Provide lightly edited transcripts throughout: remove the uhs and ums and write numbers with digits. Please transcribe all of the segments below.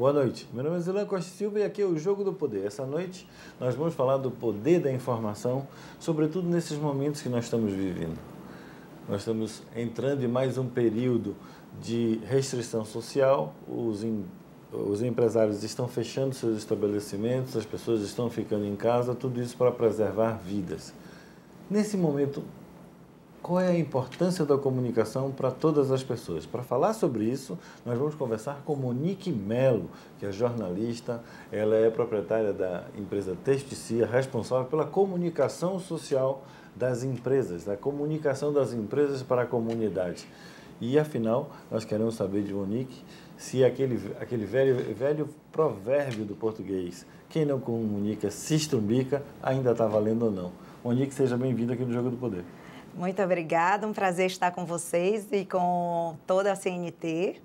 Boa noite, meu nome é Zilan Costa Silva e aqui é o Jogo do Poder. Essa noite nós vamos falar do poder da informação, sobretudo nesses momentos que nós estamos vivendo. Nós estamos entrando em mais um período de restrição social, os empresários estão fechando seus estabelecimentos, as pessoas estão ficando em casa, tudo isso para preservar vidas. Nesse momento, qual é a importância da comunicação para todas as pessoas? Para falar sobre isso, nós vamos conversar com Monique Melo, que é jornalista, ela é proprietária da empresa Testicia, responsável pela comunicação social das empresas, da comunicação das empresas para a comunidade. E, afinal, nós queremos saber de Monique se aquele velho provérbio do português, quem não comunica se estrumbica, ainda está valendo ou não. Monique, seja bem-vinda aqui no Jogo do Poder. Muito obrigada, um prazer estar com vocês e com toda a CNT.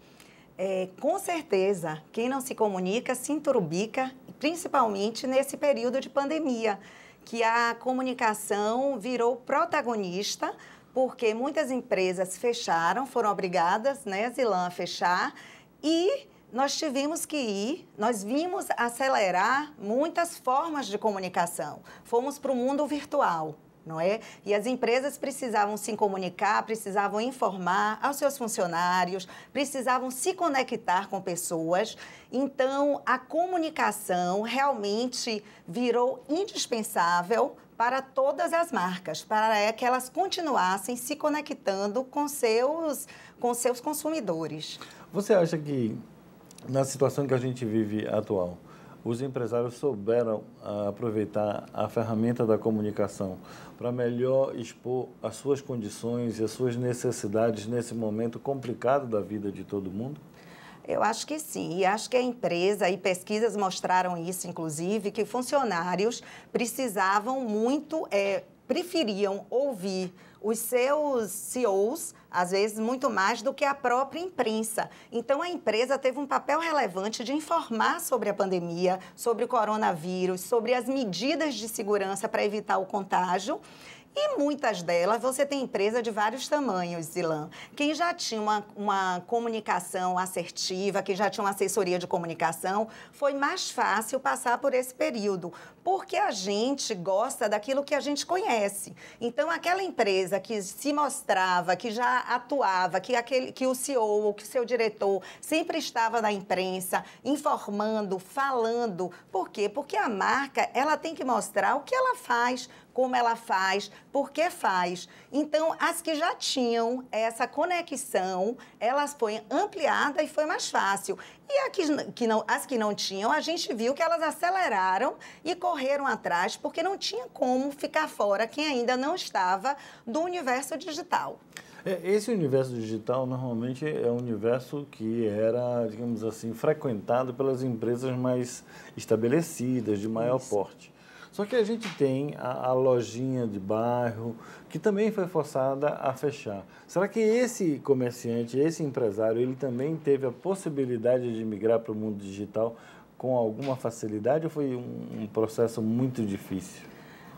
Com certeza, quem não se comunica se enturbica, principalmente nesse período de pandemia, que a comunicação virou protagonista, porque muitas empresas fecharam, foram obrigadas, né, Zilan, a fechar, e nós vimos acelerar muitas formas de comunicação. Fomos para o mundo virtual. Não é? E as empresas precisavam se comunicar, precisavam informar aos seus funcionários, precisavam se conectar com pessoas. Então, a comunicação realmente virou indispensável para todas as marcas, para que elas continuassem se conectando com seus consumidores. Você acha que, na situação que a gente vive atual, os empresários souberam aproveitar a ferramenta da comunicação para melhor expor as suas condições e as suas necessidades nesse momento complicado da vida de todo mundo? Eu acho que sim, e acho que a empresa, e pesquisas mostraram isso, inclusive, que funcionários preferiam ouvir os seus CEOs, às vezes muito mais do que a própria imprensa. Então, a empresa teve um papel relevante de informar sobre a pandemia, sobre o coronavírus, sobre as medidas de segurança para evitar o contágio. E muitas delas, você tem empresa de vários tamanhos, Zilan. Quem já tinha uma comunicação assertiva, quem já tinha uma assessoria de comunicação, foi mais fácil passar por esse período, porque a gente gosta daquilo que a gente conhece. Então, aquela empresa que se mostrava, que já atuava, que o CEO ou que o seu diretor sempre estava na imprensa, informando, falando. Por quê? Porque a marca, ela tem que mostrar o que ela faz, como ela faz, por que faz. Então, as que já tinham essa conexão, elas foram ampliadas e foi mais fácil. E as que não tinham, a gente viu que elas aceleraram e correram atrás, porque não tinha como ficar fora quem ainda não estava do universo digital. Esse universo digital, normalmente, é um universo que era, digamos assim, frequentado pelas empresas mais estabelecidas, de maior porte. Só que a gente tem a lojinha de bairro, que também foi forçada a fechar. Será que esse comerciante, esse empresário, ele também teve a possibilidade de migrar para o mundo digital com alguma facilidade ou foi um processo muito difícil?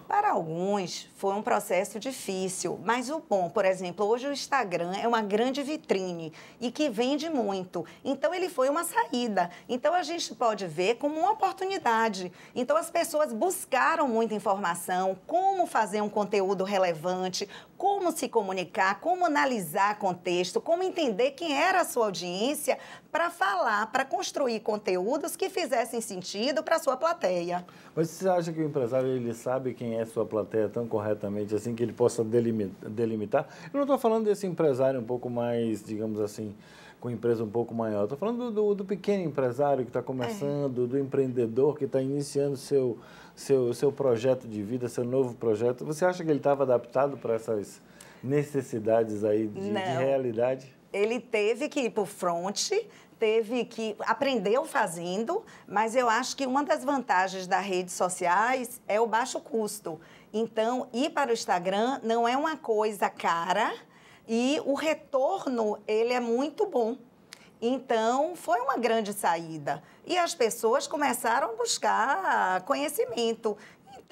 Para alguns, foi um processo difícil, mas o bom, por exemplo, hoje o Instagram é uma grande vitrine e que vende muito. Então, ele foi uma saída. Então, a gente pode ver como uma oportunidade. Então, as pessoas buscaram muita informação, como fazer um conteúdo relevante, como se comunicar, como analisar contexto, como entender quem era a sua audiência para falar, para construir conteúdos que fizessem sentido para a sua plateia. Mas você acha que o empresário ele sabe quem é a sua plateia tão corretamente assim que ele possa delimitar? Eu não estou falando desse empresário um pouco mais, digamos assim, com empresa um pouco maior. Estou falando do pequeno empresário que está começando, do empreendedor que está iniciando seu projeto de vida, seu novo projeto. Você acha que ele estava adaptado para essas necessidades aí de realidade? Ele teve que ir para o front, aprendeu fazendo, mas eu acho que uma das vantagens das redes sociais é o baixo custo. Então, ir para o Instagram não é uma coisa cara e o retorno, ele é muito bom. Então, foi uma grande saída. E as pessoas começaram a buscar conhecimento.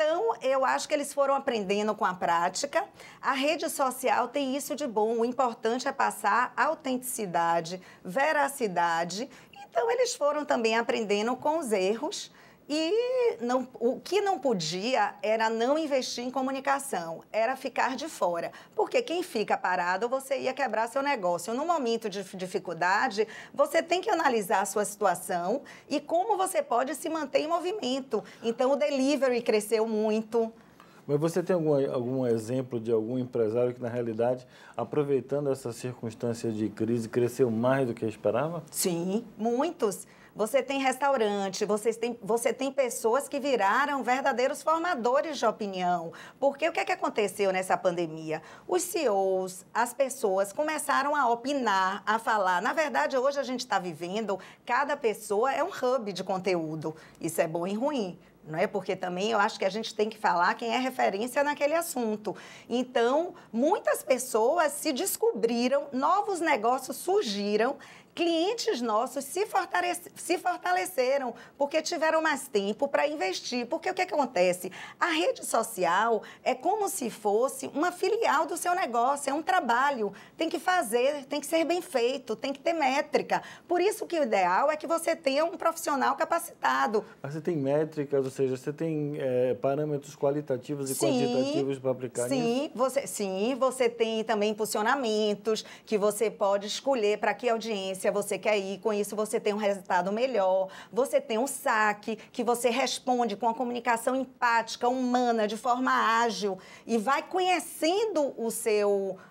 Então, eu acho que eles foram aprendendo com a prática. A rede social tem isso de bom. O importante é passar autenticidade, veracidade e Então, eles foram também aprendendo com os erros. E o que não podia era não investir em comunicação, era ficar de fora. Porque quem fica parado, você ia quebrar seu negócio. No momento de dificuldade, você tem que analisar a sua situação e como você pode se manter em movimento. Então, o delivery cresceu muito. Mas você tem algum exemplo de algum empresário que, na realidade, aproveitando essa circunstância de crise, cresceu mais do que esperava? Sim, muitos. Você tem restaurante, você tem pessoas que viraram verdadeiros formadores de opinião. Porque o que aconteceu nessa pandemia? Os CEOs, as pessoas começaram a opinar, a falar. Na verdade, hoje a gente está vivendo, cada pessoa é um hub de conteúdo. Isso é bom e ruim. Não é? Porque também eu acho que a gente tem que falar quem é referência naquele assunto. Então, muitas pessoas se descobriram, novos negócios surgiram, clientes nossos se fortaleceram porque tiveram mais tempo para investir. Porque o que acontece? A rede social é como se fosse uma filial do seu negócio, é um trabalho. Tem que fazer, tem que ser bem feito, tem que ter métrica. Por isso que o ideal é que você tenha um profissional capacitado. Mas você tem métricas, ou seja, você tem parâmetros qualitativos e quantitativos para aplicar nisso? Sim, você tem também impulsionamentos que você pode escolher para que audiência você quer ir, com isso você tem um resultado melhor. Você tem um saque, que você responde com a comunicação empática, humana, de forma ágil e vai conhecendo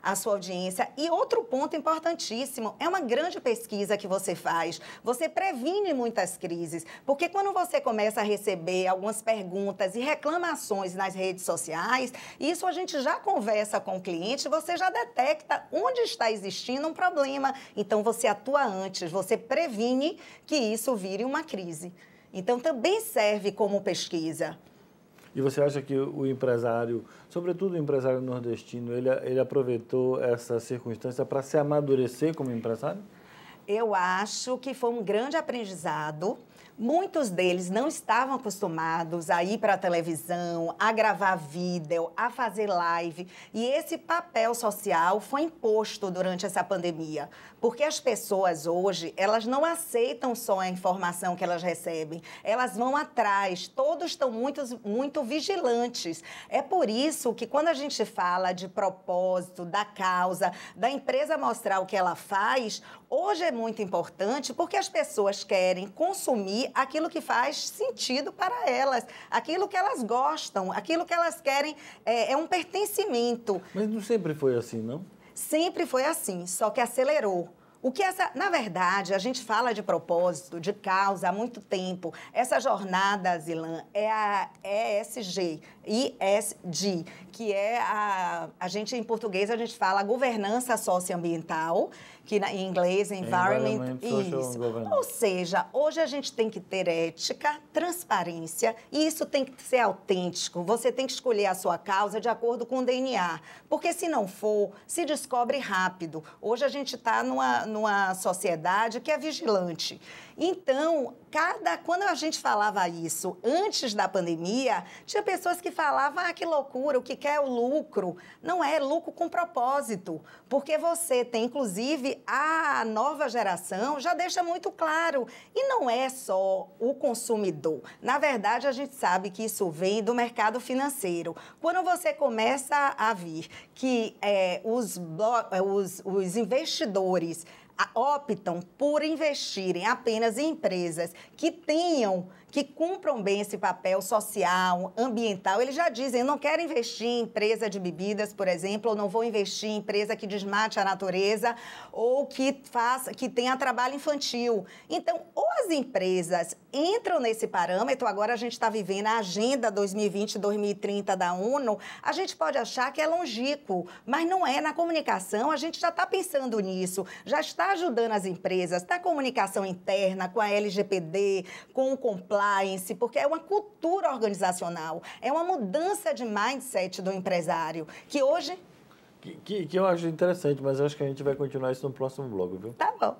a sua audiência. E outro ponto importantíssimo, é uma grande pesquisa que você faz. Você previne muitas crises, porque quando você começa a receber algumas perguntas e reclamações nas redes sociais, isso a gente já conversa com o cliente, você já detecta onde está existindo um problema. Então, você atua antes, você previne que isso vire uma crise. Então, também serve como pesquisa. E você acha que o empresário, sobretudo o empresário nordestino, ele aproveitou essa circunstância para se amadurecer como empresário? Eu acho que foi um grande aprendizado. Muitos deles não estavam acostumados a ir para a televisão, a gravar vídeo, a fazer live. E esse papel social foi imposto durante essa pandemia. Porque as pessoas hoje, elas não aceitam só a informação que elas recebem. Elas vão atrás, todos estão muito vigilantes. É por isso que quando a gente fala de propósito, da causa, da empresa mostrar o que ela faz, hoje é muito importante porque as pessoas querem consumir aquilo que faz sentido para elas, aquilo que elas gostam, aquilo que elas querem é um pertencimento. Mas não sempre foi assim, não? Sempre foi assim, só que acelerou. Na verdade, a gente fala de propósito, de causa há muito tempo. Essa jornada, Zilan, é a ESG, que é em português, a gente fala a governança socioambiental, que em inglês é Environment, isso. Ou seja, hoje a gente tem que ter ética, transparência, e isso tem que ser autêntico. Você tem que escolher a sua causa de acordo com o DNA, porque se não for, se descobre rápido. Hoje a gente está numa sociedade que é vigilante. Então, quando a gente falava isso antes da pandemia, tinha pessoas que falavam, que loucura, o que quer é o lucro. Não é lucro com propósito, porque você tem, inclusive, a nova geração já deixa muito claro. E não é só o consumidor. Na verdade, a gente sabe que isso vem do mercado financeiro. Quando você começa a vir que os investidores optam por investirem apenas em empresas que cumpram bem esse papel social, ambiental. Eles já dizem, eu não quero investir em empresa de bebidas, por exemplo, ou não vou investir em empresa que desmate a natureza ou que tenha trabalho infantil. Então, ou as empresas entram nesse parâmetro, agora a gente está vivendo a Agenda 2020-2030 da ONU, a gente pode achar que é longínquo, mas não é. Na comunicação, a gente já está pensando nisso, já está ajudando as empresas na comunicação interna, com a LGPD, com o compliance, porque é uma cultura organizacional, é uma mudança de mindset do empresário, que hoje... Que eu acho interessante, mas eu acho que a gente vai continuar isso no próximo bloco, viu? Tá bom.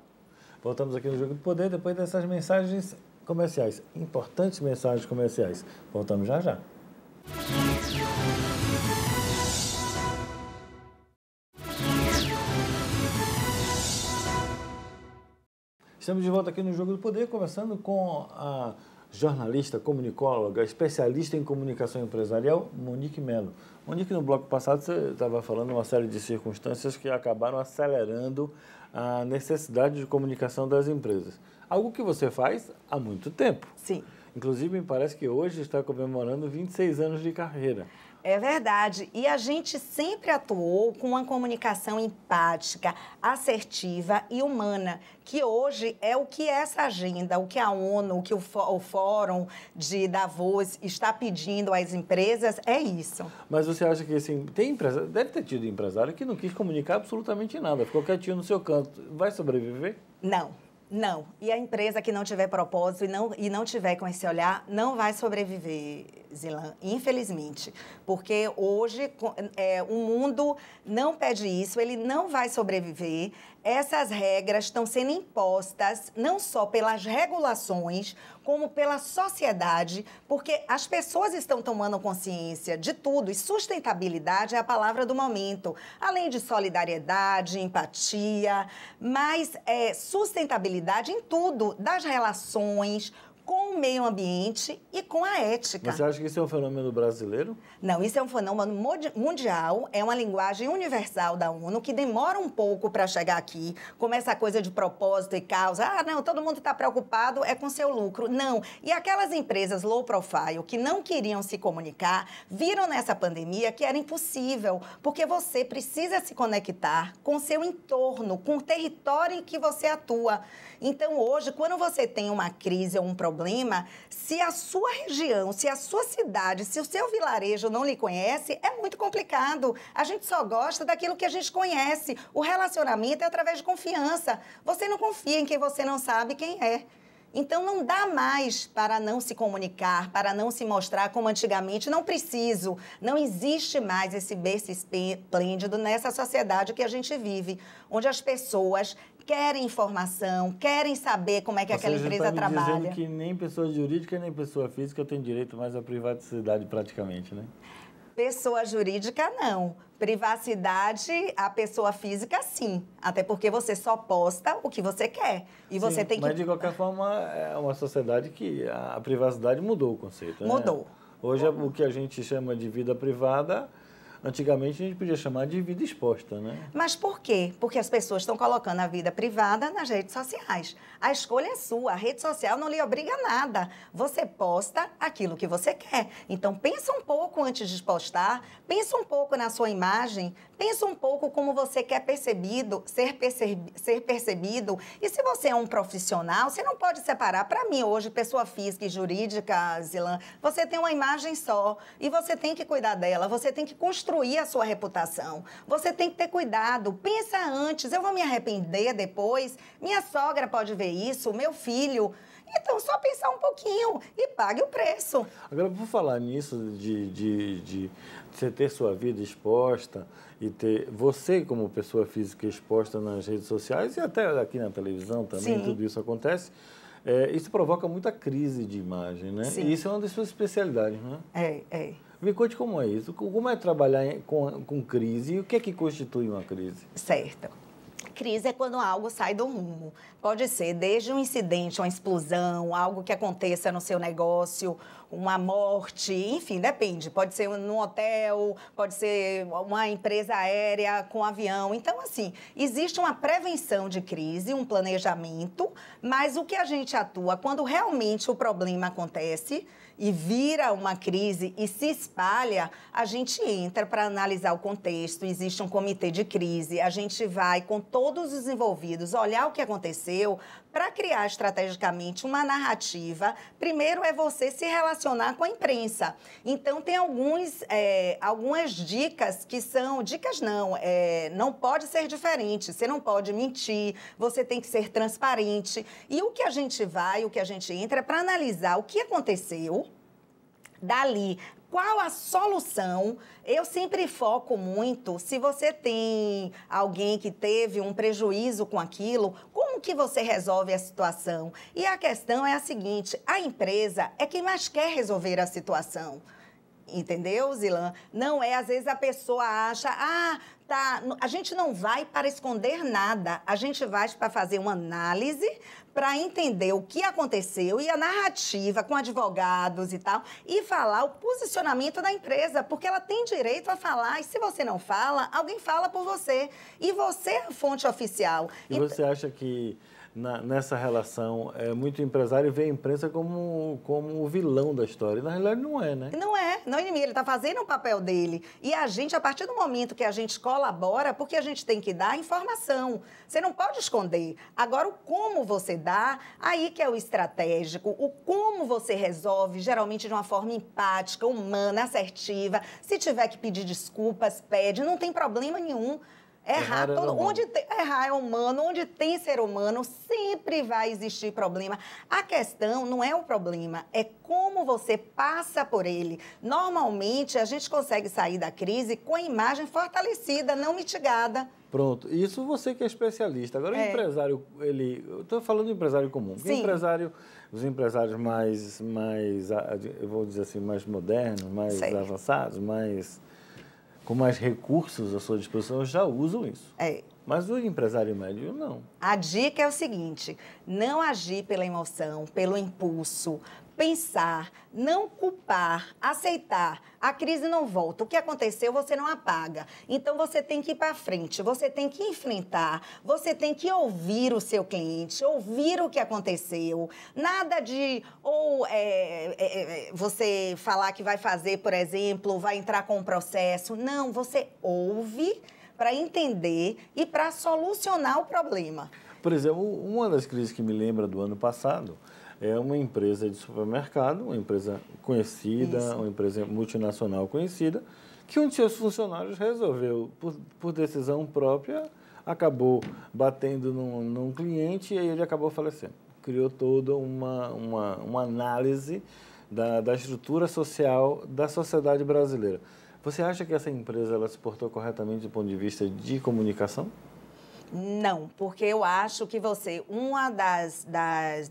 Voltamos aqui no Jogo do Poder, depois dessas mensagens comerciais, importantes mensagens comerciais. Voltamos já já. Estamos de volta aqui no Jogo do Poder, conversando com a jornalista, comunicóloga, especialista em comunicação empresarial, Monique Mello. Monique, no bloco passado você estava falando uma série de circunstâncias que acabaram acelerando a necessidade de comunicação das empresas. Algo que você faz há muito tempo. Sim. Inclusive, me parece que hoje está comemorando 26 anos de carreira. É verdade. E a gente sempre atuou com uma comunicação empática, assertiva e humana, que hoje é o que essa agenda, o que a ONU, o que o Fórum de Davos está pedindo às empresas, é isso. Mas você acha que assim, deve ter tido empresário que não quis comunicar absolutamente nada, ficou quietinho no seu canto. Vai sobreviver? Não. E a empresa que não tiver propósito e não tiver com esse olhar, não vai sobreviver, Zilan, infelizmente. Porque hoje o mundo não pede isso, ele não vai sobreviver. Essas regras estão sendo impostas não só pelas regulações, como pela sociedade, porque as pessoas estão tomando consciência de tudo, e sustentabilidade é a palavra do momento, além de solidariedade, empatia, mas sustentabilidade em tudo, das relações, com o meio ambiente e com a ética. Você acha que isso é um fenômeno brasileiro? Não, isso é um fenômeno mundial, é uma linguagem universal da ONU que demora um pouco para chegar aqui, como essa coisa de propósito e causa. Ah, não, todo mundo está preocupado é com seu lucro. Não. E aquelas empresas low profile que não queriam se comunicar, viram nessa pandemia que era impossível, porque você precisa se conectar com seu entorno, com o território em que você atua. Então, hoje, quando você tem uma crise ou um problema, se a sua região, se a sua cidade, se o seu vilarejo não lhe conhece, é muito complicado. A gente só gosta daquilo que a gente conhece. O relacionamento é através de confiança. Você não confia em quem você não sabe quem é. Então, não dá mais para não se comunicar, para não se mostrar como antigamente. Não preciso. Não existe mais esse berço esplêndido nessa sociedade que a gente vive, onde as pessoas querem informação, querem saber como é que aquela empresa trabalha. Você está dizendo que nem pessoa jurídica nem pessoa física tem direito mais à privacidade praticamente, né? Pessoa jurídica, não. Privacidade, a pessoa física, sim. Até porque você só posta o que você quer. E você tem que... Mas, de qualquer forma, é uma sociedade que a privacidade mudou o conceito, né? Mudou. Hoje, o que a gente chama de vida privada... Antigamente, a gente podia chamar de vida exposta, né? Mas por quê? Porque as pessoas estão colocando a vida privada nas redes sociais. A escolha é sua. A rede social não lhe obriga a nada. Você posta aquilo que você quer. Então, pensa um pouco antes de postar. Pensa um pouco na sua imagem. Pensa um pouco como você quer ser percebido. E se você é um profissional, você não pode separar. Para mim, hoje, pessoa física e jurídica, Zilan, você tem uma imagem só. E você tem que cuidar dela. Você tem que construir a sua reputação. Você tem que ter cuidado. Pensa antes. Eu vou me arrepender depois? Minha sogra pode ver isso, meu filho. Então, só pensar um pouquinho e pague o preço. Agora, por falar nisso, de você ter sua vida exposta e ter você como pessoa física exposta nas redes sociais e até aqui na televisão também, tudo isso acontece, isso provoca muita crise de imagem, né? Sim. E isso é uma das suas especialidades, né? É. Me conte como é isso. Como é trabalhar com crise e o que é que constitui uma crise? Certo. Crise é quando algo sai do rumo. Pode ser desde um incidente, uma explosão, algo que aconteça no seu negócio, uma morte, enfim, depende. Pode ser num hotel, pode ser uma empresa aérea com avião. Então, assim, existe uma prevenção de crise, um planejamento, mas o que a gente atua quando realmente o problema acontece e vira uma crise e se espalha, a gente entra para analisar o contexto, existe um comitê de crise, a gente vai com todos os envolvidos olhar o que aconteceu para criar estrategicamente uma narrativa. Primeiro é você se relacionar com a imprensa. Então, tem algumas dicas que são... Dicas não pode ser diferente, você não pode mentir, você tem que ser transparente. E o que a gente entra é para analisar o que aconteceu, dali, qual a solução. Eu sempre foco muito, se você tem alguém que teve um prejuízo com aquilo, como que você resolve a situação? E a questão é a seguinte, a empresa é quem mais quer resolver a situação. Entendeu, Zilan? Não é, às vezes a pessoa acha, tá, a gente não vai para esconder nada, a gente vai para fazer uma análise para entender o que aconteceu e a narrativa com advogados e tal, e falar o posicionamento da empresa, porque ela tem direito a falar, e se você não fala, alguém fala por você, e você é a fonte oficial. E você acha que nessa relação, muito empresário vê a imprensa como o vilão da história. Na realidade, não é, né? Não é inimigo. Ele está fazendo o papel dele. E a gente, a partir do momento que a gente colabora, porque a gente tem que dar informação. Você não pode esconder. Agora, o como você dá, aí que é o estratégico. O como você resolve, geralmente de uma forma empática, humana, assertiva. Se tiver que pedir desculpas, pede. Não tem problema nenhum. Errar é humano, onde tem ser humano, sempre vai existir problema. A questão não é o problema, é como você passa por ele. Normalmente, a gente consegue sair da crise com a imagem fortalecida, não mitigada. Pronto, isso você que é especialista. Agora, o empresário, eu estou falando do empresário comum. Sim. Os empresários mais, eu vou dizer assim, mais modernos, mais avançados, com mais recursos à sua disposição, já usam isso. Mas o empresário médio, não. A dica é o seguinte, não agir pela emoção, pelo impulso, pensar, não culpar, aceitar. A crise não volta. O que aconteceu, você não apaga. Então, você tem que ir para frente, você tem que enfrentar, você tem que ouvir o seu cliente, ouvir o que aconteceu. Nada de você falar que vai fazer, por exemplo, vai entrar com um processo. Não, você ouve para entender e para solucionar o problema. Por exemplo, uma das crises que me lembra do ano passado é uma empresa de supermercado, uma empresa conhecida, uma empresa multinacional conhecida, que um de seus funcionários resolveu, por decisão própria, acabou batendo num cliente e aí ele acabou falecendo. Criou toda uma análise da estrutura social da sociedade brasileira. Você acha que essa empresa ela se portou corretamente do ponto de vista de comunicação? Não, porque eu acho que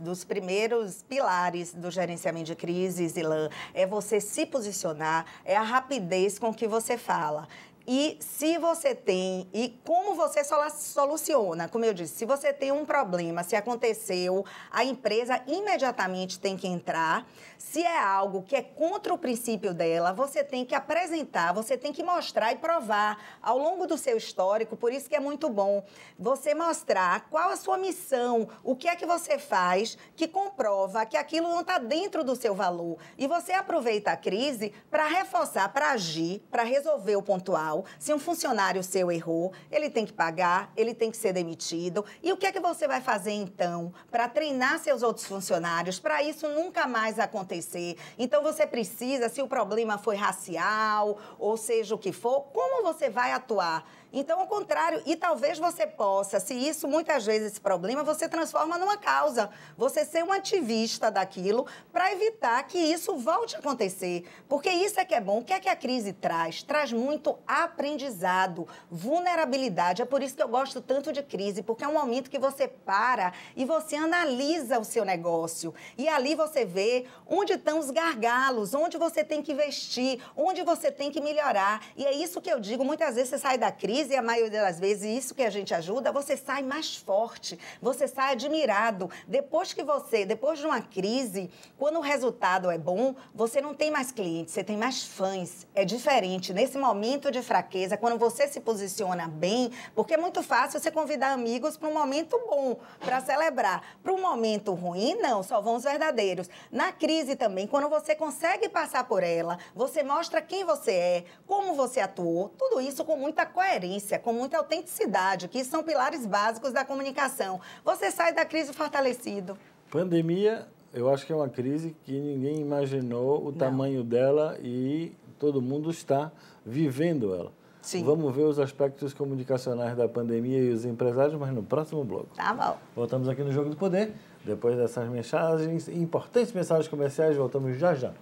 dos primeiros pilares do gerenciamento de crises, Ilan, é você se posicionar, é a rapidez com que você fala. E se você tem, e como você soluciona, como eu disse, se você tem um problema, se aconteceu, a empresa imediatamente tem que entrar. Se é algo que é contra o princípio dela, você tem que apresentar, você tem que mostrar e provar ao longo do seu histórico. Por isso que é muito bom você mostrar qual a sua missão, o que é que você faz que comprova que aquilo não está dentro do seu valor. E você aproveita a crise para reforçar, para agir, para resolver o pontual. Se um funcionário seu errou, ele tem que pagar, ele tem que ser demitido. E o que é que você vai fazer, então, para treinar seus outros funcionários, para isso nunca mais acontecer? Então, você precisa, se o problema foi racial, ou seja o que for, como você vai atuar? Então, ao contrário, e talvez você possa, se isso, muitas vezes, esse problema, você transforma numa causa. Você ser um ativista daquilo para evitar que isso volte a acontecer. Porque isso é que é bom. O que é que a crise traz? Traz muito aprendizado, vulnerabilidade. É por isso que eu gosto tanto de crise, porque é um momento que você para e você analisa o seu negócio. E ali você vê onde estão os gargalos, onde você tem que investir, onde você tem que melhorar. E é isso que eu digo, muitas vezes você sai da crise, e a maioria das vezes, isso que a gente ajuda, você sai mais forte, você sai admirado. Depois de uma crise, quando o resultado é bom, você não tem mais clientes, você tem mais fãs. É diferente. Nesse momento de fraqueza, quando você se posiciona bem, porque é muito fácil você convidar amigos para um momento bom, para celebrar. Para um momento ruim, não, só vão os verdadeiros. Na crise também, quando você consegue passar por ela, você mostra quem você é, como você atuou, tudo isso com muita coerência, com muita autenticidade, que são pilares básicos da comunicação. Você sai da crise fortalecido. Pandemia, eu acho que é uma crise que ninguém imaginou o tamanho dela e todo mundo está vivendo ela. Sim. Vamos ver os aspectos comunicacionais da pandemia e os empresários, mas no próximo bloco. Tá bom. Voltamos aqui no Jogo do Poder. Depois dessas mensagens, importantes mensagens comerciais, voltamos já já.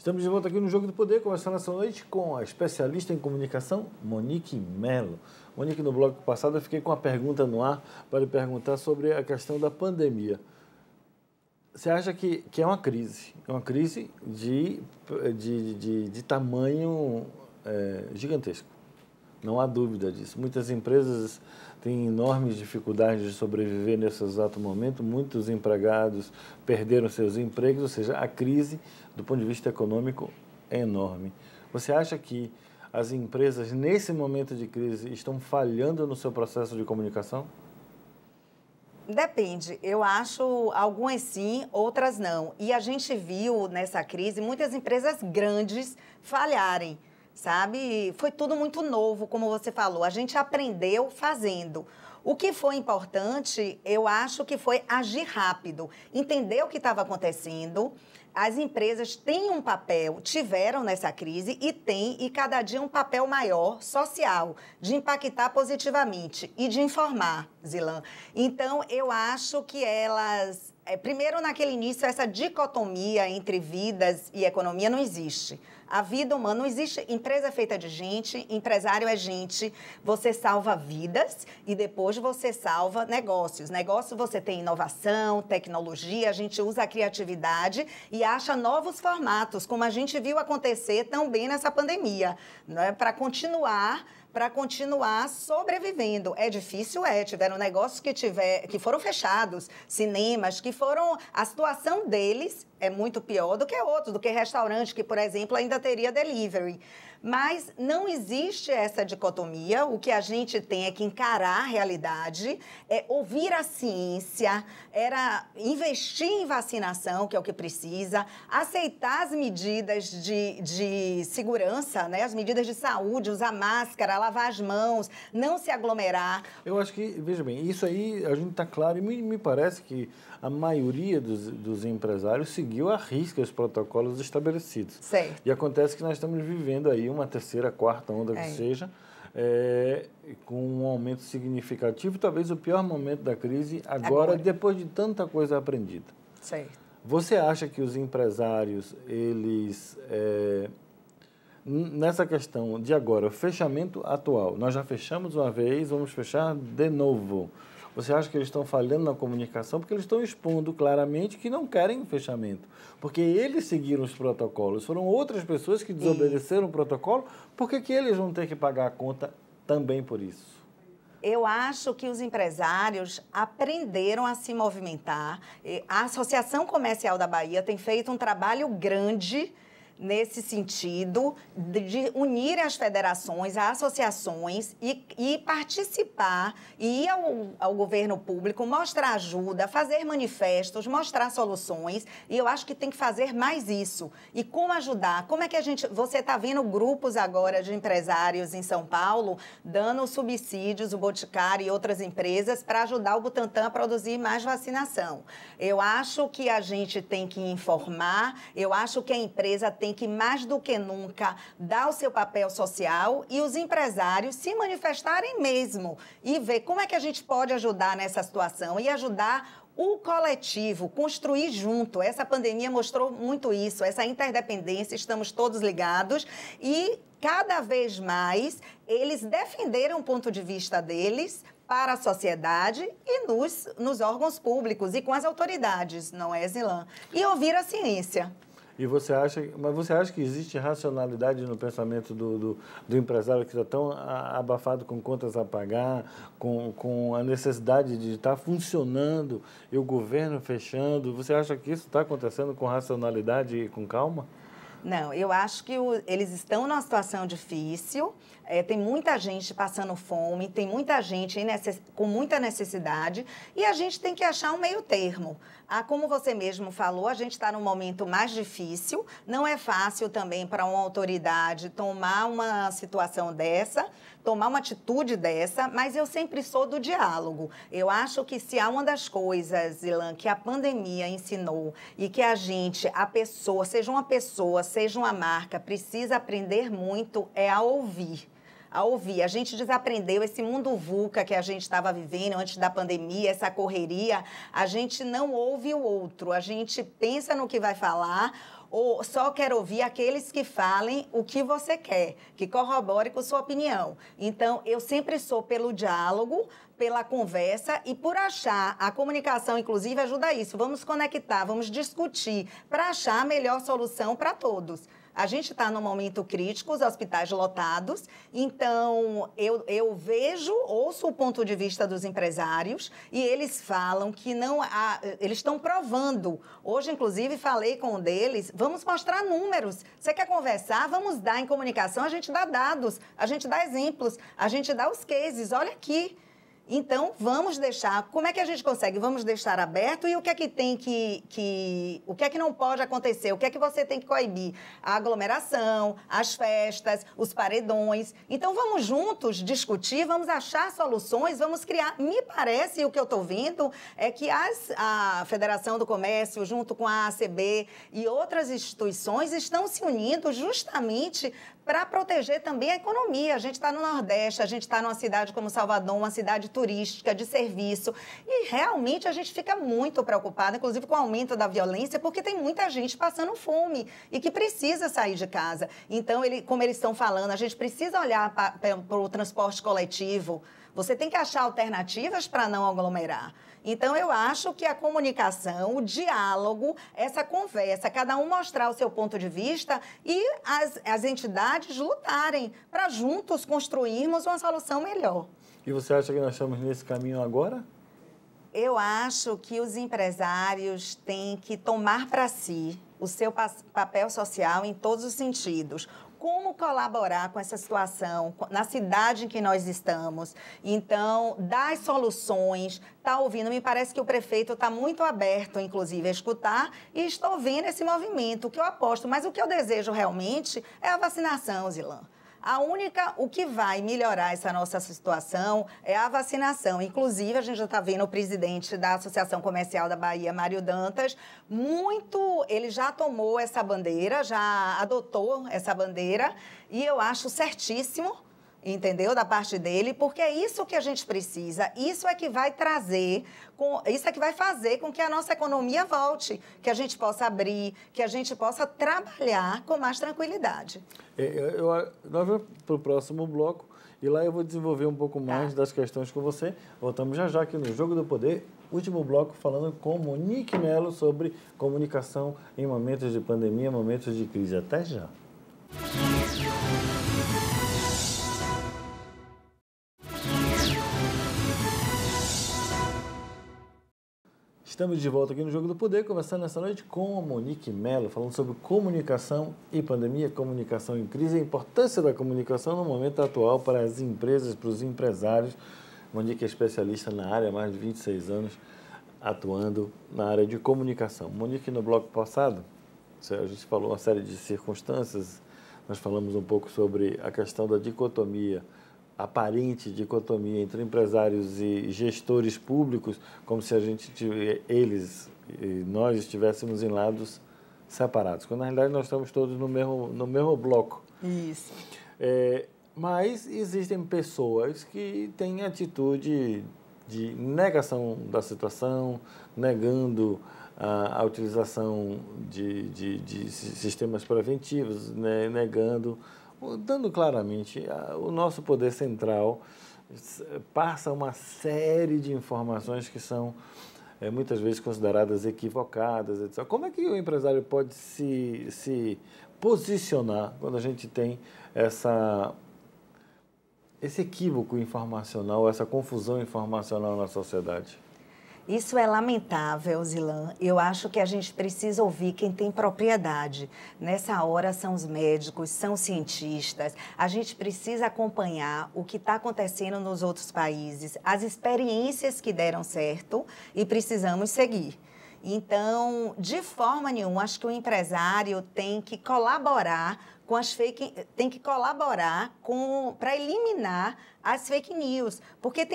Estamos de volta aqui no Jogo do Poder, conversando essa noite com a especialista em comunicação, Monique Mello. Monique, no bloco passado eu fiquei com uma pergunta no ar para lhe perguntar sobre a questão da pandemia. Você acha que é uma crise? É uma crise de tamanho gigantesco. Não há dúvida disso. Muitas empresas têm enormes dificuldades de sobreviver nesse exato momento. Muitos empregados perderam seus empregos, ou seja, a crise, do ponto de vista econômico, é enorme. Você acha que as empresas, nesse momento de crise, estão falhando no seu processo de comunicação? Depende. Eu acho algumas sim, outras não. E a gente viu nessa crise muitas empresas grandes falharem. Sabe? Foi tudo muito novo, como você falou. A gente aprendeu fazendo. O que foi importante, eu acho que foi agir rápido, entender o que estava acontecendo. As empresas têm um papel, tiveram nessa crise e cada dia um papel maior, social, de impactar positivamente e de informar, Zilan. Então, eu acho que elas... primeiro, naquele início, essa dicotomia entre vidas e economia não existe. A vida humana não existe. Empresa é feita de gente, empresário é gente. Você salva vidas e depois você salva negócios. Negócio você tem inovação, tecnologia, a gente usa a criatividade e acha novos formatos, como a gente viu acontecer também nessa pandemia, né? Para continuar sobrevivendo. É difícil? Tiveram negócios que foram fechados, cinemas, a situação deles é muito pior do que outros, do que restaurante, que, por exemplo, ainda teria delivery. Mas não existe essa dicotomia. O que a gente tem é que encarar a realidade, ouvir a ciência, investir em vacinação, que é o que precisa, aceitar as medidas de segurança, né? As medidas de saúde, usar máscara, lavar as mãos, não se aglomerar. Eu acho que, veja bem, isso aí a gente está claro e me parece que a maioria dos empresários seguiu à risca os protocolos estabelecidos. Certo. E acontece que nós estamos vivendo aí uma terceira, quarta onda que seja, com um aumento significativo, talvez o pior momento da crise agora. Depois de tanta coisa aprendida. Certo. Você acha que os empresários, eles... nessa questão de agora, o fechamento atual, nós já fechamos uma vez, vamos fechar de novo. Você acha que eles estão falhando na comunicação porque eles estão expondo claramente que não querem o fechamento? Porque eles seguiram os protocolos, foram outras pessoas que desobedeceram o protocolo, por que eles vão ter que pagar a conta também por isso? Eu acho que os empresários aprenderam a se movimentar. A Associação Comercial da Bahia tem feito um trabalho grande nesse sentido, de unir as federações, as associações e participar, e ir ao governo público, mostrar ajuda, fazer manifestos, mostrar soluções, e eu acho que tem que fazer mais isso. E como ajudar? Como é que você está vendo grupos agora de empresários em São Paulo dando subsídios, o Boticário e outras empresas, para ajudar o Butantan a produzir mais vacinação. Eu acho que a gente tem que informar, eu acho que a empresa tem que, mais do que nunca, dar o seu papel social e os empresários se manifestarem mesmo e ver como é que a gente pode ajudar nessa situação e ajudar o coletivo, construir junto. Essa pandemia mostrou muito isso, essa interdependência, estamos todos ligados e cada vez mais eles defenderam o ponto de vista deles para a sociedade e nos órgãos públicos e com as autoridades, não é, Zilan? E ouvir a ciência. E você acha que existe racionalidade no pensamento do empresário que está tão abafado com contas a pagar, com a necessidade de estar funcionando e o governo fechando? Você acha que isso está acontecendo com racionalidade e com calma? Não, eu acho que eles estão numa situação difícil, tem muita gente passando fome, tem muita gente com muita necessidade e a gente tem que achar um meio termo. Como você mesmo falou, a gente está num momento mais difícil, não é fácil também para uma autoridade tomar uma situação dessa, tomar uma atitude dessa, mas eu sempre sou do diálogo. Eu acho que se há uma das coisas, Zilan, que a pandemia ensinou e que a pessoa, seja uma marca, precisa aprender muito, é a ouvir. A gente desaprendeu esse mundo VUCA que a gente estava vivendo antes da pandemia, essa correria. A gente não ouve o outro, a gente pensa no que vai falar ou só quer ouvir aqueles que falem o que você quer, que corrobore com sua opinião. Então, eu sempre sou pelo diálogo, pela conversa e por achar, a comunicação, inclusive, ajuda isso. Vamos conectar, vamos discutir para achar a melhor solução para todos. A gente está num momento crítico, os hospitais lotados, então eu vejo, ouço o ponto de vista dos empresários e eles falam que não há, eles estão provando. Hoje, inclusive, falei com um deles, vamos mostrar números. Você quer conversar? Vamos dar em comunicação, a gente dá dados, a gente dá exemplos, a gente dá os cases, olha aqui. Então, vamos deixar, como é que a gente consegue? Vamos deixar aberto e o que é que tem o que é que não pode acontecer? O que é que você tem que coibir? A aglomeração, as festas, os paredões. Então, vamos juntos discutir, vamos achar soluções, vamos criar. Me parece, o que eu estou vendo, é que a Federação do Comércio, junto com a ACB e outras instituições, estão se unindo justamente para proteger também a economia. A gente está no Nordeste, a gente está numa cidade como Salvador, uma cidade turística, de serviço, e realmente a gente fica muito preocupada, inclusive com o aumento da violência, porque tem muita gente passando fome e que precisa sair de casa. Então, como eles estão falando, a gente precisa olhar para o transporte coletivo, você tem que achar alternativas para não aglomerar. Então, eu acho que a comunicação, o diálogo, essa conversa, cada um mostrar o seu ponto de vista e as entidades lutarem para juntos construirmos uma solução melhor. E você acha que nós estamos nesse caminho agora? Eu acho que os empresários têm que tomar para si o seu papel social em todos os sentidos. Como colaborar com essa situação na cidade em que nós estamos. Então, dar soluções, está ouvindo. Me parece que o prefeito está muito aberto, inclusive, a escutar e estou vendo esse movimento, o que eu aposto. Mas o que eu desejo realmente é a vacinação, Zilan. O que vai melhorar essa nossa situação é a vacinação. Inclusive, a gente já está vendo o presidente da Associação Comercial da Bahia, Mário Dantas, ele já tomou essa bandeira, já adotou essa bandeira, e eu acho certíssimo, entendeu, da parte dele, porque é isso que a gente precisa, isso é que vai isso é que vai fazer com que a nossa economia volte, que a gente possa abrir, que a gente possa trabalhar com mais tranquilidade. Nós vamos para o próximo bloco e lá eu vou desenvolver um pouco mais das questões com você. Voltamos já aqui no Jogo do Poder, último bloco falando com Monique Melo sobre comunicação em momentos de pandemia, momentos de crise. Até já. Estamos de volta aqui no Jogo do Poder, conversando essa noite com a Monique Melo, falando sobre comunicação e pandemia, comunicação em crise, a importância da comunicação no momento atual para as empresas, para os empresários. Monique é especialista na área há mais de 26 anos, atuando na área de comunicação. Monique, no bloco passado, a gente falou uma série de circunstâncias, nós falamos um pouco sobre a questão da dicotomia, aparente dicotomia entre empresários e gestores públicos, como se nós estivéssemos em lados separados, quando na realidade nós estamos todos no mesmo bloco. Isso. Mas existem pessoas que têm atitude de negação da situação, negando a utilização de sistemas preventivos, né, dando claramente, o nosso poder central passa uma série de informações que são muitas vezes consideradas equivocadas, etc. Como é que o empresário pode se posicionar quando a gente tem esse equívoco informacional, essa confusão informacional na sociedade? Isso é lamentável, Zilan. Eu acho que a gente precisa ouvir quem tem propriedade. Nessa hora são os médicos, são os cientistas. A gente precisa acompanhar o que está acontecendo nos outros países, as experiências que deram certo e precisamos seguir. Então, de forma nenhuma, acho que o empresário tem que colaborar para eliminar as fake news, porque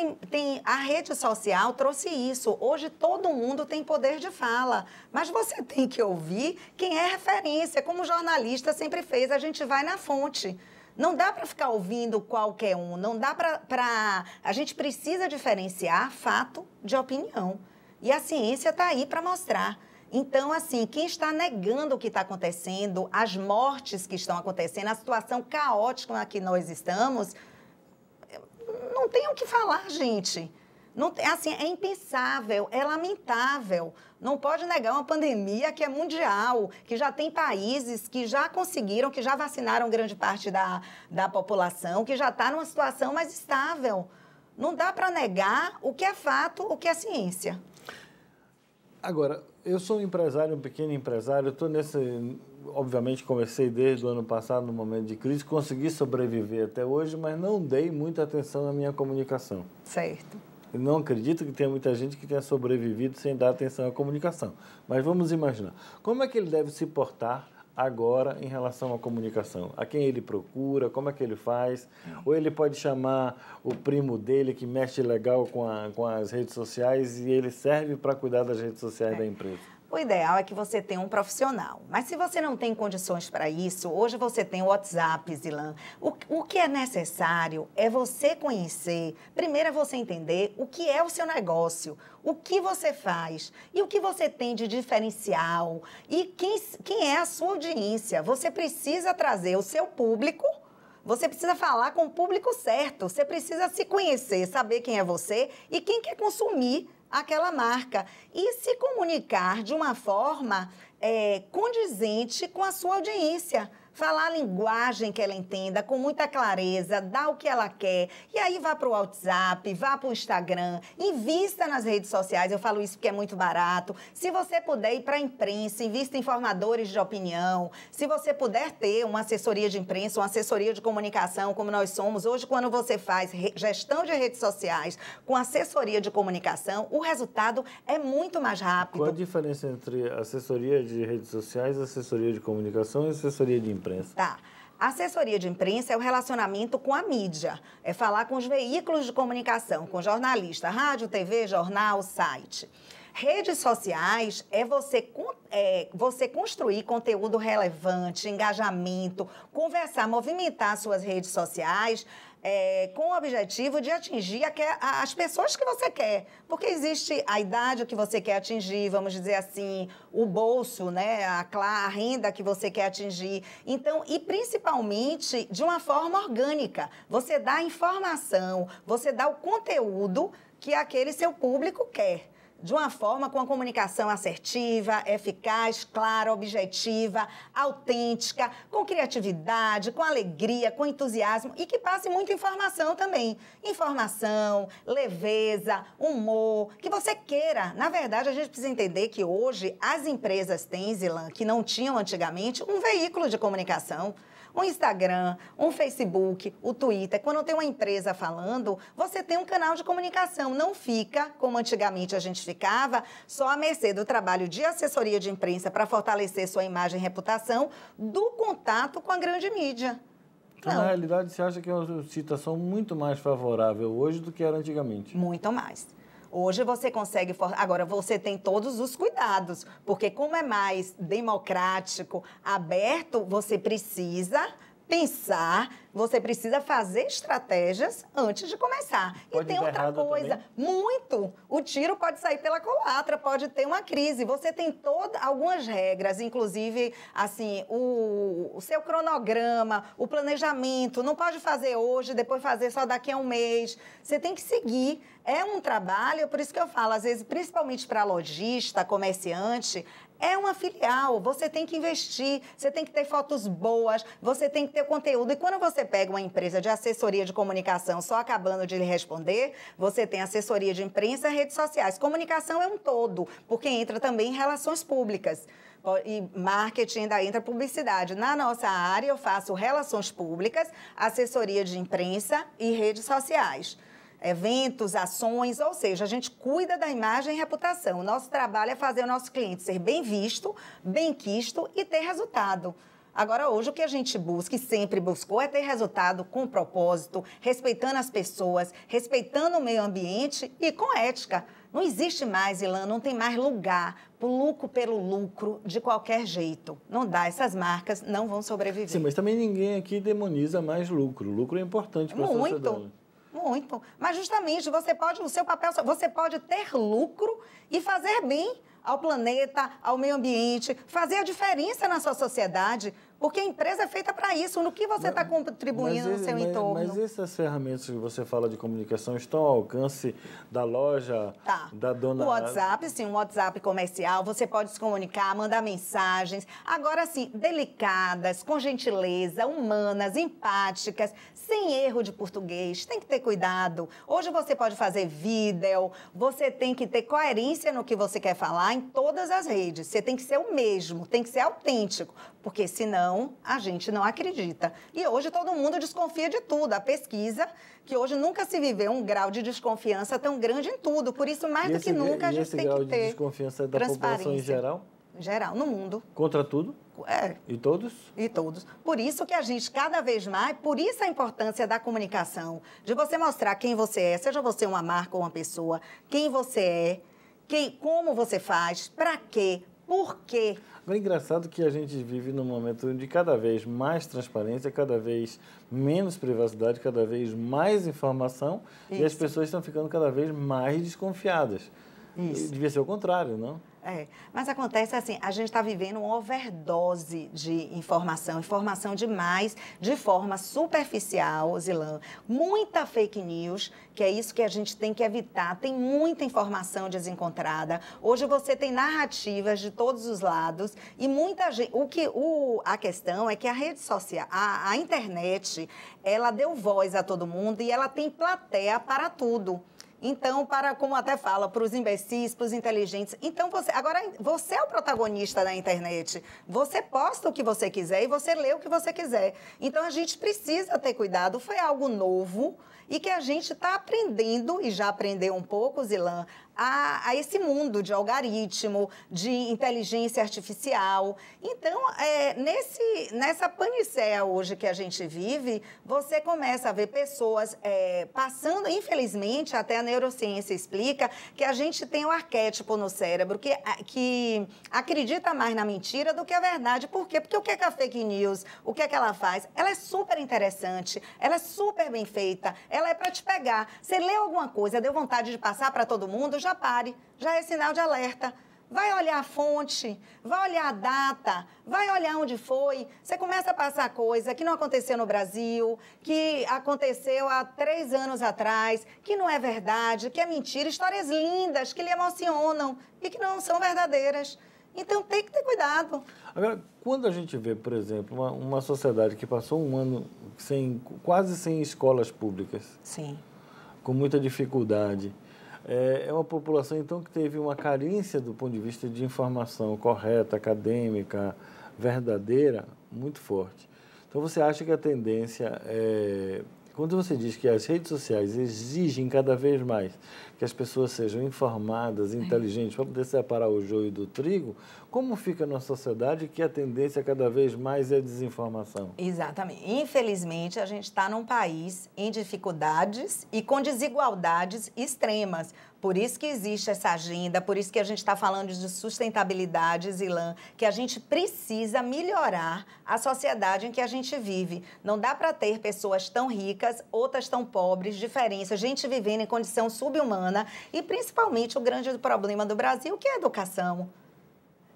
a rede social trouxe isso. Hoje todo mundo tem poder de fala, mas você tem que ouvir quem é referência, como o jornalista sempre fez, a gente vai na fonte. Não dá para ficar ouvindo qualquer um, não dá para... A gente precisa diferenciar fato de opinião. E a ciência está aí para mostrar. Então, assim, quem está negando o que está acontecendo, as mortes que estão acontecendo, a situação caótica na que nós estamos, não tem o que falar, gente. Não, assim, é impensável, é lamentável. Não pode negar uma pandemia que é mundial, que já tem países que já conseguiram, que já vacinaram grande parte da população, que já está numa situação mais estável. Não dá para negar o que é fato, o que é ciência. Agora, eu sou um empresário, um pequeno empresário, estou nesse... Obviamente, comecei desde o ano passado, no momento de crise, consegui sobreviver até hoje, mas não dei muita atenção na minha comunicação. Certo. Eu não acredito que tenha muita gente que tenha sobrevivido sem dar atenção à comunicação. Mas vamos imaginar, como é que ele deve se portar agora em relação à comunicação? A quem ele procura, como é que ele faz? Ou ele pode chamar o primo dele que mexe legal com as redes sociais e ele serve para cuidar das redes sociais da empresa? O ideal é que você tenha um profissional. Mas se você não tem condições para isso, hoje você tem o WhatsApp, Zilan. O que é necessário é você conhecer, primeiro é você entender o que é o seu negócio, o que você faz e o que você tem de diferencial e quem é a sua audiência. Você precisa trazer o seu público. Você precisa falar com o público certo, você precisa se conhecer, saber quem é você e quem quer consumir aquela marca e se comunicar de uma forma condizente com a sua audiência. Falar a linguagem que ela entenda com muita clareza, dar o que ela quer. E aí vá para o WhatsApp, vá para o Instagram, invista nas redes sociais. Eu falo isso porque é muito barato. Se você puder ir para a imprensa, invista em formadores de opinião. Se você puder ter uma assessoria de imprensa, uma assessoria de comunicação, como nós somos, hoje quando você faz gestão de redes sociais com assessoria de comunicação, o resultado é muito mais rápido. Qual a diferença entre assessoria de redes sociais, assessoria de comunicação e assessoria de imprensa? Tá. A assessoria de imprensa é o relacionamento com a mídia, é falar com os veículos de comunicação, com jornalista, rádio, TV, jornal, site. Redes sociais é você construir conteúdo relevante, engajamento, conversar, movimentar suas redes sociais com o objetivo de atingir as pessoas que você quer. Porque existe a idade que você quer atingir, vamos dizer assim, o bolso, né, a renda que você quer atingir. Então, e principalmente de uma forma orgânica. Você dá a informação, você dá o conteúdo que aquele seu público quer. De uma forma com a comunicação assertiva, eficaz, clara, objetiva, autêntica, com criatividade, com alegria, com entusiasmo e que passe muita informação também. Informação, leveza, humor, que você queira. Na verdade, a gente precisa entender que hoje as empresas têm, Zilan, que não tinham antigamente, um veículo de comunicação. Um Instagram, um Facebook, o Twitter. Quando tem uma empresa falando, você tem um canal de comunicação. Não fica, como antigamente a gente ficava, só à mercê do trabalho de assessoria de imprensa para fortalecer sua imagem e reputação, do contato com a grande mídia. Então, na realidade, você acha que é uma situação muito mais favorável hoje do que era antigamente? Muito mais. Hoje você consegue... Agora, você tem todos os cuidados, porque como é mais democrático, aberto, você precisa pensar, você precisa fazer estratégias antes de começar. Pode e tem outra coisa, muito. O tiro pode sair pela culatra, pode ter uma crise. Você tem algumas regras, inclusive, assim, o seu cronograma, o planejamento. Não pode fazer hoje, depois fazer só daqui a um mês. Você tem que seguir. É um trabalho, por isso que eu falo, às vezes, principalmente para lojista, comerciante, é uma filial, você tem que investir, você tem que ter fotos boas, você tem que ter conteúdo. E quando você pega uma empresa de assessoria de comunicação, só acabando de lhe responder, você tem assessoria de imprensa e redes sociais. Comunicação é um todo, porque entra também em relações públicas. E marketing ainda entra publicidade. Na nossa área, eu faço relações públicas, assessoria de imprensa e redes sociais. Eventos, ações, ou seja, a gente cuida da imagem e reputação. O nosso trabalho é fazer o nosso cliente ser bem visto, bem quisto e ter resultado. Agora, hoje, o que a gente busca e sempre buscou é ter resultado com propósito, respeitando as pessoas, respeitando o meio ambiente e com ética. Não existe mais, Ilan, não tem mais lugar para o lucro pelo lucro de qualquer jeito. Não dá, essas marcas não vão sobreviver. Sim, mas também ninguém aqui demoniza mais lucro. O lucro é importante para a sociedade. Muito. Mas justamente, o seu papel, você pode ter lucro e fazer bem ao planeta, ao meio ambiente, fazer a diferença na sua sociedade, porque a empresa é feita para isso, no que você está contribuindo no seu entorno. Mas essas ferramentas que você fala de comunicação estão ao alcance da loja, da dona... O WhatsApp, sim, um WhatsApp comercial, você pode se comunicar, mandar mensagens. Agora, sim, delicadas, com gentileza, humanas, empáticas, sem erro de português. Tem que ter cuidado. Hoje você pode fazer vídeo, você tem que ter coerência no que você quer falar em todas as redes. Você tem que ser o mesmo, tem que ser autêntico, porque senão a gente não acredita. E hoje todo mundo desconfia de tudo. A pesquisa, que hoje nunca se viveu um grau de desconfiança tão grande em tudo. Por isso, mais do que nunca, a gente tem que ter esse grau de desconfiança é da população em geral? Geral, no mundo. Contra tudo? É. E todos? E todos. Por isso que a gente, cada vez mais, por isso a importância da comunicação, de você mostrar quem você é, seja você uma marca ou uma pessoa, quem você é, como você faz, para quê, por quê. É engraçado que a gente vive num momento de cada vez mais transparência, cada vez menos privacidade, cada vez mais informação, e as pessoas estão ficando cada vez mais desconfiadas. Isso. Devia ser o contrário, não? Mas acontece assim, a gente está vivendo uma overdose de informação demais, de forma superficial, Zilan, muita fake news, que é isso que a gente tem que evitar, tem muita informação desencontrada. Hoje você tem narrativas de todos os lados e muita gente, a questão é que a rede social, a internet, ela deu voz a todo mundo e ela tem plateia para tudo. Então, como até fala, para os imbecis, para os inteligentes. Então, agora você é o protagonista da internet. Você posta o que você quiser e você lê o que você quiser. Então, a gente precisa ter cuidado. Foi algo novo e que a gente está aprendendo, e já aprendeu um pouco, Zilan, a esse mundo de algoritmo, de inteligência artificial. Então, nessa panicéia hoje que a gente vive, você começa a ver pessoas passando, infelizmente, até a neurociência explica, que a gente tem um arquétipo no cérebro que acredita mais na mentira do que a verdade. Por quê? Porque o que é a fake news? O que é que ela faz? Ela é super interessante, ela é super bem feita, ela é para te pegar. Você leu alguma coisa, deu vontade de passar para todo mundo, já pare, já é sinal de alerta. Vai olhar a fonte, vai olhar a data, vai olhar onde foi. Você começa a passar coisa que não aconteceu no Brasil, que aconteceu há 3 anos atrás, que não é verdade, que é mentira, histórias lindas que lhe emocionam e que não são verdadeiras. Então, tem que ter cuidado. Agora, quando a gente vê, por exemplo, uma sociedade que passou um ano quase sem escolas públicas, sim, com muita dificuldade, é uma população, então, que teve uma carência do ponto de vista de informação correta, acadêmica, verdadeira, muito forte. Então, você acha que a tendência é... Quando você diz que as redes sociais exigem cada vez mais que as pessoas sejam informadas, inteligentes, para poder separar o joio do trigo, como fica na sociedade que a tendência cada vez mais é desinformação? Exatamente. Infelizmente, a gente está num país em dificuldades e com desigualdades extremas. Por isso que existe essa agenda, por isso que a gente está falando de sustentabilidade, Zilan, que a gente precisa melhorar a sociedade em que a gente vive. Não dá para ter pessoas tão ricas, outras tão pobres, diferenças, gente vivendo em condição subhumana e principalmente o grande problema do Brasil, que é a educação.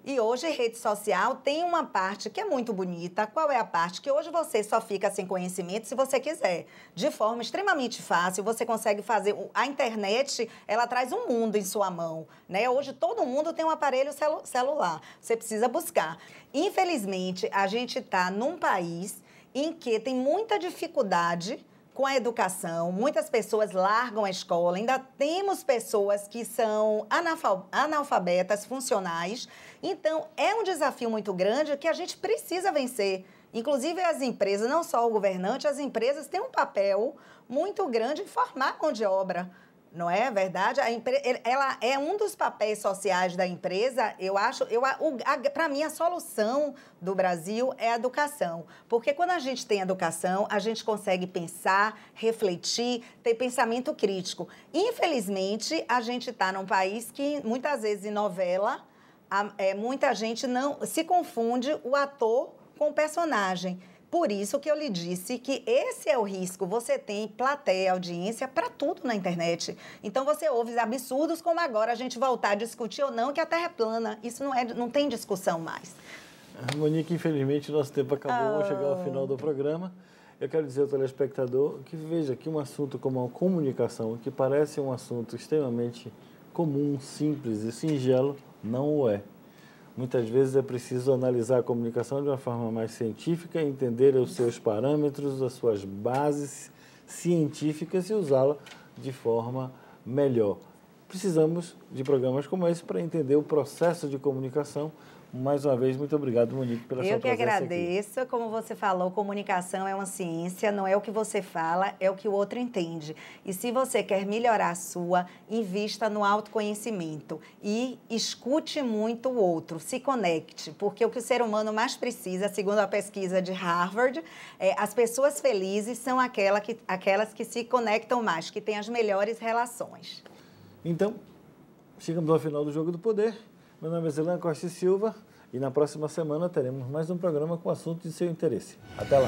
E hoje, rede social tem uma parte que é muito bonita. Qual é a parte? Que hoje você só fica sem conhecimento se você quiser. De forma extremamente fácil, você consegue fazer... A internet, ela traz um mundo em sua mão, né? Hoje, todo mundo tem um aparelho celular. Você precisa buscar. Infelizmente, a gente está num país em que tem muita dificuldade com a educação, muitas pessoas largam a escola, ainda temos pessoas que são analfabetas funcionais. Então, é um desafio muito grande que a gente precisa vencer. Inclusive, as empresas, não só o governante, as empresas têm um papel muito grande em formar mão de obra. Não é verdade? Ela é um dos papéis sociais da empresa. Eu acho, para mim, a solução do Brasil é a educação. Porque quando a gente tem educação, a gente consegue pensar, refletir, ter pensamento crítico. Infelizmente, a gente está num país que, muitas vezes, em novela, muita gente não se confunde o ator com o personagem. Por isso que eu lhe disse que esse é o risco. Você tem plateia, audiência para tudo na internet. Então você ouve absurdos como agora a gente voltar a discutir ou não que a Terra é plana. Isso não tem discussão mais. Monique, infelizmente o nosso tempo acabou, vamos chegar ao final do programa. Eu quero dizer ao telespectador que veja que um assunto como a comunicação, que parece um assunto extremamente comum, simples e singelo, não o é. Muitas vezes é preciso analisar a comunicação de uma forma mais científica, entender os seus parâmetros, as suas bases científicas e usá-la de forma melhor. Precisamos de programas como esse para entender o processo de comunicação. Mais uma vez, muito obrigado, Monique, pela sua presença aqui. Eu que agradeço. Como você falou, comunicação é uma ciência, não é o que você fala, é o que o outro entende. E se você quer melhorar a sua, invista no autoconhecimento e escute muito o outro, se conecte, porque o que o ser humano mais precisa, segundo a pesquisa de Harvard, as pessoas felizes são aquelas que se conectam mais, que têm as melhores relações. Então, chegamos ao final do Jogo do Poder. Meu nome é Zelan Costa e Silva e na próxima semana teremos mais um programa com assuntos de seu interesse. Até lá!